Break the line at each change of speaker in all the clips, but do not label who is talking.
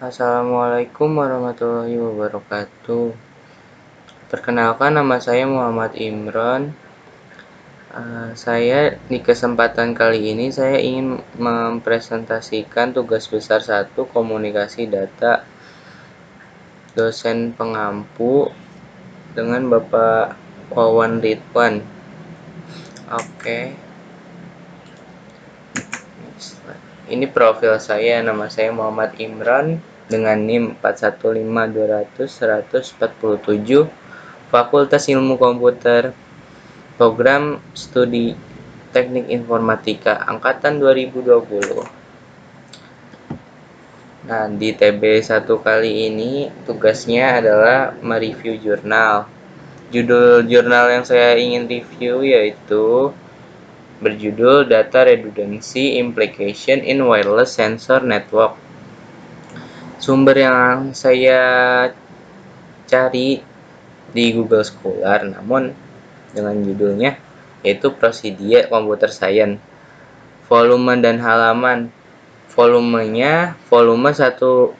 Assalamualaikum warahmatullahi wabarakatuh. Perkenalkan, nama saya Muhammad Imron. Saya di kesempatan kali ini saya ingin mempresentasikan tugas besar 1 komunikasi data dosen pengampu dengan Bapak Wawan Ridwan. Oke. Ini profil saya, nama saya Muhammad Imron dengan NIM 415200-147, Fakultas Ilmu Komputer, Program Studi Teknik Informatika Angkatan 2020. Nah, di TB1 kali ini tugasnya adalah mereview jurnal. Judul jurnal yang saya ingin review yaitu berjudul Data Redundancy Implication in Wireless Sensor Network. Sumber yang saya cari di Google Scholar, namun dengan judulnya yaitu Prosedia Computer Science. Volume dan halaman. Volumenya volume 132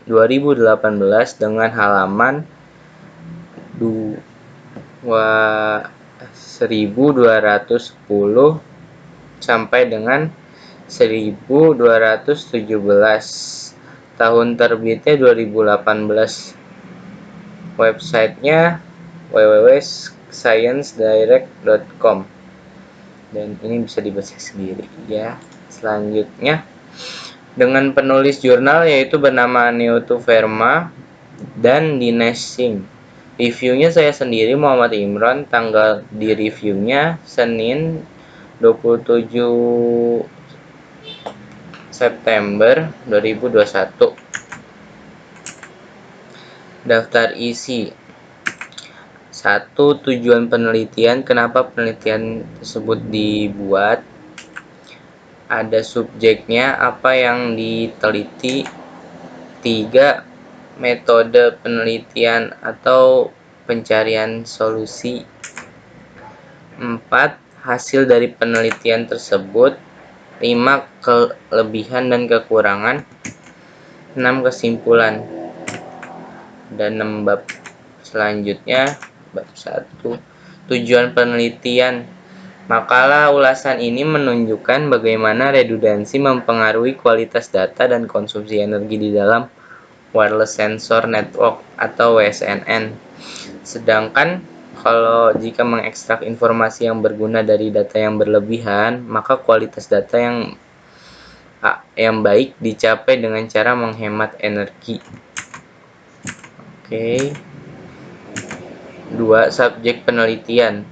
2018 dengan halaman 1210 sampai dengan 1217. Tahun terbitnya 2018. Websitenya www.sciencedirect.com, dan ini bisa dibaca sendiri ya. Selanjutnya dengan penulis jurnal yaitu bernama Neotu Verma dan Dinesh Singh. Reviewnya saya sendiri Muhammad Imron. Tanggal di reviewnya Senin 27 September 2021. Daftar isi. 1. Tujuan penelitian. Kenapa penelitian tersebut dibuat? Ada subjeknya, apa yang diteliti. 3. Metode penelitian atau pencarian solusi. 4. Hasil dari penelitian tersebut. 5. Kelebihan dan kekurangan. 6. Kesimpulan. Dan 6 bab. Selanjutnya bab 1. Tujuan penelitian. Makalah ulasan ini menunjukkan bagaimana redundansi mempengaruhi kualitas data dan konsumsi energi di dalam Wireless Sensor Network atau WSNN. Sedangkan kalau jika mengekstrak informasi yang berguna dari data yang berlebihan, maka kualitas data yang baik dicapai dengan cara menghemat energi. Oke. 2. Subjek penelitian.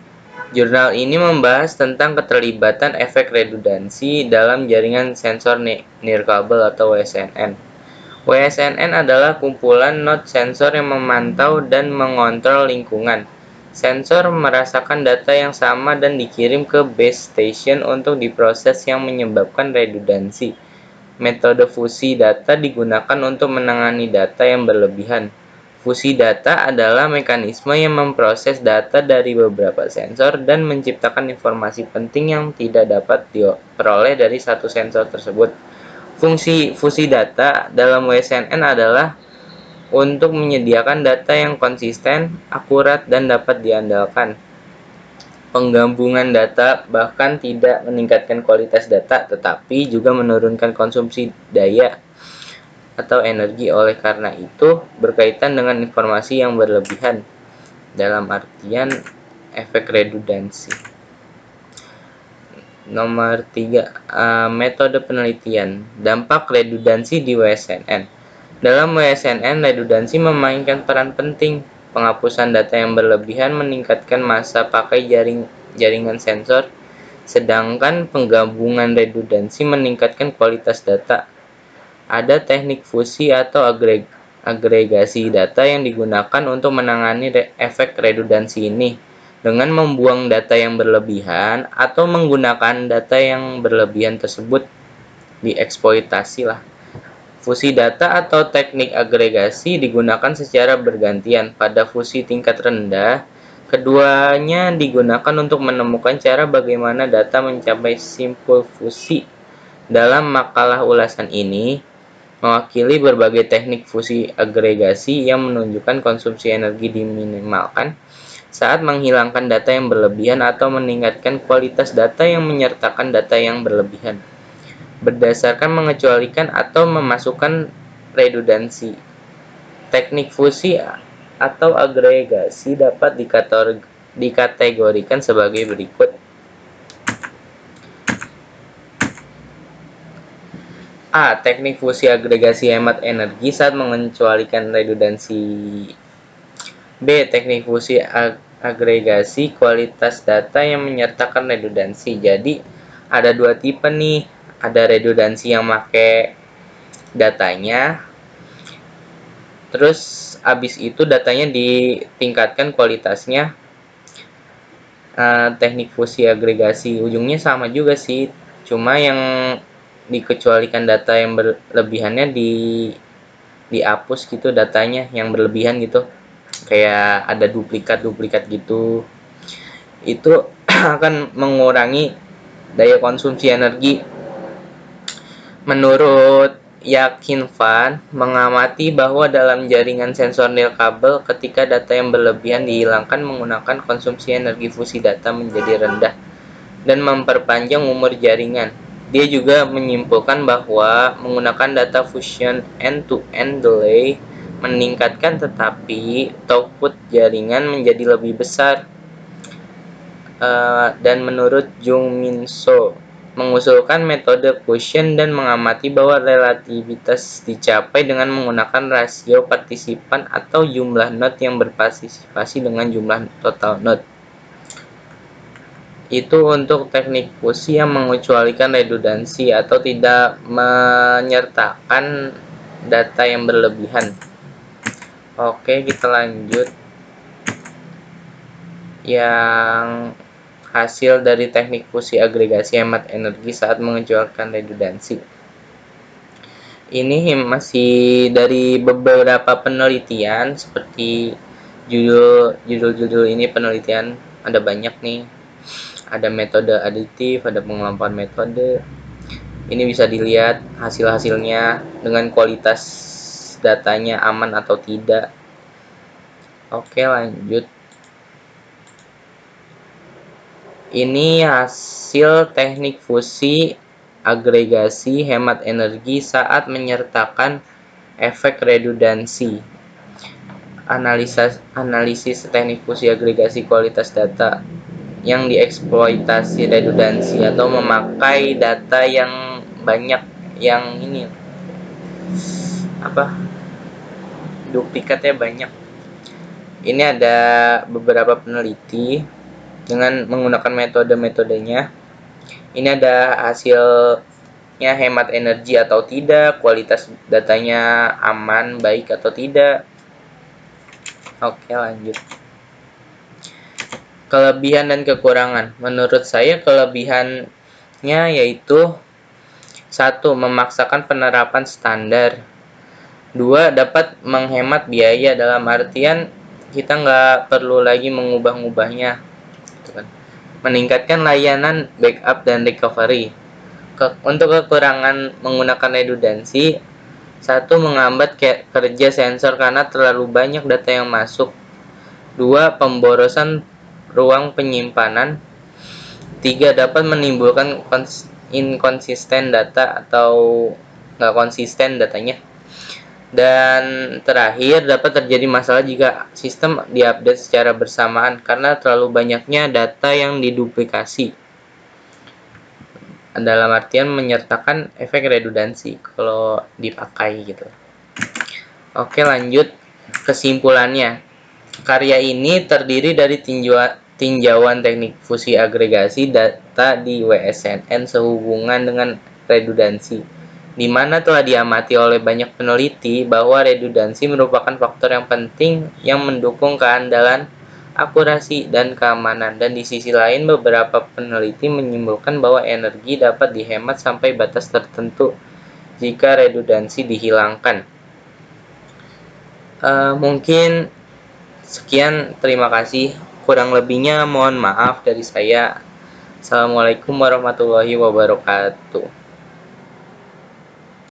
Jurnal ini membahas tentang keterlibatan efek redundansi dalam jaringan sensor nirkabel atau WSNN. WSNN adalah kumpulan node sensor yang memantau dan mengontrol lingkungan. Sensor merasakan data yang sama dan dikirim ke base station untuk diproses yang menyebabkan redundansi. Metode fusi data digunakan untuk menangani data yang berlebihan. Fusi data adalah mekanisme yang memproses data dari beberapa sensor dan menciptakan informasi penting yang tidak dapat diperoleh dari satu sensor tersebut. Fungsi fusi data dalam WSNN adalah untuk menyediakan data yang konsisten, akurat, dan dapat diandalkan. Penggabungan data bahkan tidak meningkatkan kualitas data, tetapi juga menurunkan konsumsi daya atau energi. Oleh karena itu, berkaitan dengan informasi yang berlebihan, dalam artian efek redundansi. Nomor 3. Metode penelitian. Dampak redundansi di WSNN. Dalam WSNN, redundansi memainkan peran penting. Penghapusan data yang berlebihan meningkatkan masa pakai jaringan sensor, sedangkan penggabungan redundansi meningkatkan kualitas data. Ada teknik fusi atau agregasi data yang digunakan untuk menangani efek redundansi ini dengan membuang data yang berlebihan atau menggunakan data yang berlebihan tersebut dieksploitasi lah. Fusi data atau teknik agregasi digunakan secara bergantian. Pada fusi tingkat rendah, keduanya digunakan untuk menemukan cara bagaimana data mencapai simpul fusi. Dalam makalah ulasan ini, mewakili berbagai teknik fusi agregasi yang menunjukkan konsumsi energi diminimalkan saat menghilangkan data yang berlebihan atau meningkatkan kualitas data yang menyertakan data yang berlebihan, berdasarkan mengecualikan atau memasukkan redundansi. Teknik fusi atau agregasi dapat dikategorikan sebagai berikut. A. Teknik fusi agregasi hemat energi saat mengecualikan redundansi. B. Teknik fusi agregasi kualitas data yang menyertakan redundansi. Jadi ada dua tipe nih. Ada redundansi yang pakai datanya, terus abis itu datanya ditingkatkan kualitasnya. Teknik fusi agregasi ujungnya sama juga sih, cuma yang dikecualikan data yang berlebihannya dihapus gitu, datanya yang berlebihan gitu, kayak ada duplikat gitu, itu akan mengurangi daya konsumsi energi. Menurut Yakin Van, mengamati bahwa dalam jaringan sensor nirkabel, ketika data yang berlebihan dihilangkan menggunakan konsumsi energi fusi data menjadi rendah dan memperpanjang umur jaringan. Dia juga menyimpulkan bahwa menggunakan data fusion end-to-end delay meningkatkan, tetapi throughput jaringan menjadi lebih besar. Dan menurut Jung Min So, mengusulkan metode quotient dan mengamati bahwa relativitas dicapai dengan menggunakan rasio partisipan atau jumlah node yang berpartisipasi dengan jumlah total node. Itu untuk teknik fusi yang mengecualikan redundansi atau tidak menyertakan data yang berlebihan. Oke, kita lanjut. Yang hasil dari teknik fusi agregasi hemat energi saat mengecualikan redundansi. Ini masih dari beberapa penelitian, seperti judul ini penelitian ada banyak nih. Ada metode aditif, ada pengelompokan metode. Ini bisa dilihat hasil-hasilnya dengan kualitas datanya aman atau tidak. Oke, lanjut. Ini hasil teknik fusi agregasi hemat energi saat menyertakan efek redundansi. Analisis teknik fusi agregasi kualitas data yang dieksploitasi redundansi atau memakai data yang banyak, yang ini duplikatnya banyak. Ini ada beberapa peneliti dengan menggunakan metode-metodenya. Ini ada hasilnya hemat energi atau tidak, kualitas datanya aman, baik atau tidak. Oke, lanjut. Kelebihan dan kekurangan. Menurut saya kelebihannya yaitu 1. Memaksakan penerapan standar. 2. Dapat menghemat biaya, dalam artian kita nggak perlu lagi mengubah-ubahnya. Meningkatkan layanan backup dan recovery. Untuk kekurangan menggunakan redundansi, 1. Menghambat kerja sensor karena terlalu banyak data yang masuk. 2. Pemborosan ruang penyimpanan. 3. Dapat menimbulkan inkonsisten data atau nggak konsisten datanya. Dan terakhir, dapat terjadi masalah jika sistem diupdate secara bersamaan karena terlalu banyaknya data yang diduplikasi. Dalam artian menyertakan efek redundansi kalau dipakai gitu. Oke, lanjut. Kesimpulannya, karya ini terdiri dari tinjauan teknik fusi agregasi data di WSNN sehubungan dengan redundansi, di mana telah diamati oleh banyak peneliti bahwa redundansi merupakan faktor yang penting yang mendukung keandalan, akurasi, dan keamanan. Dan di sisi lain, beberapa peneliti menyimpulkan bahwa energi dapat dihemat sampai batas tertentu jika redundansi dihilangkan. Mungkin sekian, terima kasih. Kurang lebihnya mohon maaf dari saya. Assalamualaikum warahmatullahi wabarakatuh.